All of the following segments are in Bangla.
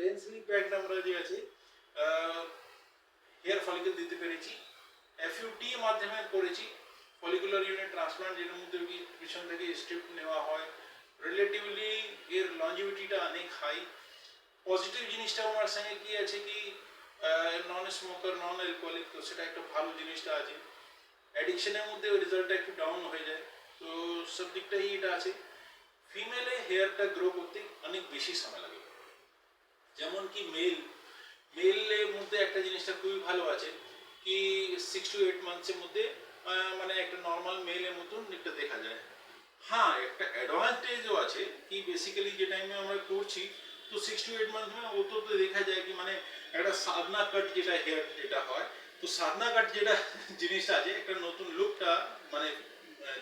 ডেন্সলি প্যাকড আমরা যে আছে হেয়ার ফলিকল দিতে পেরেছি। এফইউটি এর মাধ্যমে করেছি, ফলিকুলার ইউনিট ট্রান্সপ্লান্ট, যেটার মধ্যে কি পিছন থেকে স্ট্রিপ নেওয়া হয়। রিলেটিভলি এর লঞ্জিভিটিটা অনেক হাই। পজিটিভ জিনিসটা আমার সঙ্গে কি আছে কি নন স্মোকার, নন অ্যালকোহলিক, তো সেটা একটা ভালো জিনিসটা আছে। অ্যাডিকশনের মধ্যে ওই রেজাল্টটা একটু ডাউন হয়ে যায়, তো সব দিকটাই এটা আছে। ফিমেলে হেয়ারটা গ্রো করতে অনেক বেশি সময় লাগে, যেমন কি মেলের মধ্যে একটা জিনিসটা খুবই ভালো আছে কি 6 to 8 মান্থসের মধ্যে মানে একটা নর্মাল মেলের মতন একটা দেখা যায়। হ্যাঁ, একটা অ্যাডভান্টেজও আছে কি বেসিক্যালি যে টাইমে আমরা করছি, তো 6 to 8 মান্থ ও তো দেখা যায় কি মানে একটা সাদনা কাট যেটা হেয়ার যেটা হয়, তো সাদনা কাট যেটা জিনিসটা আছে একটা নতুন লুকটা মানে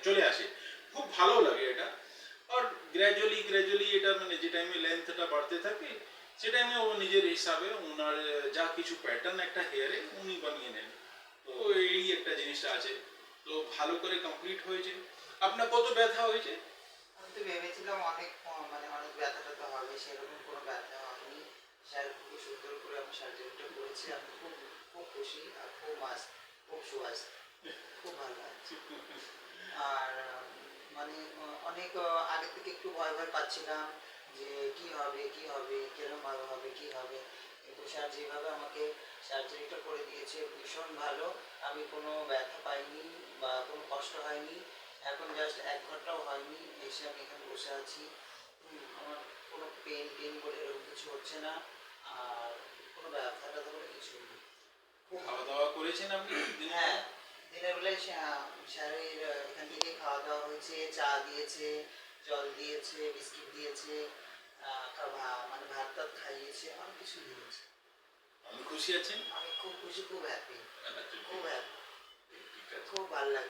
চলে আসে, খুব ভালো লাগে এটা। আর গ্র্যাজুয়ালি এটা মানে যে টাইমে লেন্থটা বাড়তে থাকে সে টাইমে ও নিজের হিসাবে ওনার যা কিছু প্যাটার্ন একটা হেয়ারে উনি বানিয়ে নেন, তো এই একটা জিনিসটা আছে। তো ভালো করে কমপ্লিট হয়েছে। আপনার কত ব্যথা হয়েছে? আমি তো ভেবেছিলাম অনেক মানে অনেক ব্যথাটা তো হবে, সেরকম কোনো ব্যথা হয়নি। স্যার খুব সুন্দর করে আমার সার্জারিটা করেছে, আমি খুব খুব খুশি আর খুব সুয়াস, খুব ভালো লাগছে। আর মানে অনেক আগে থেকে একটু ভয় ভয় পাচ্ছিলাম যে কি হবে কি হবে, কিরকম ভাবে হবে কি হবে, কিন্তু স্যার যেভাবে আমাকে সার্জারিটা করে দিয়েছে ভীষণ ভালো। আমি কোনো ব্যথা পাইনি বা কোনো কষ্ট হয়নি। এখন জাস্ট 1 ঘন্টাও হয়নি এসে আমি এখানে বসে আছি। আমার কোনো পেন বলে এরকম কিছু হচ্ছে না, আর কোনো ব্যথাটা বলে কিছু নেই। খাওয়া দাওয়া করেছেন আপনি? হ্যাঁ, দিনের বেলায় স্যারের এখান থেকে খাওয়া দাওয়া হয়েছে, চা দিয়েছে, জল দিয়েছে, বিস্কিট দিয়েছে, মানে ভাত টাত খাইয়েছে, অনেক কিছু দিয়েছে। আমি খুশি আছেন? আমি খুব খুশি, খুব হ্যাপি, খুব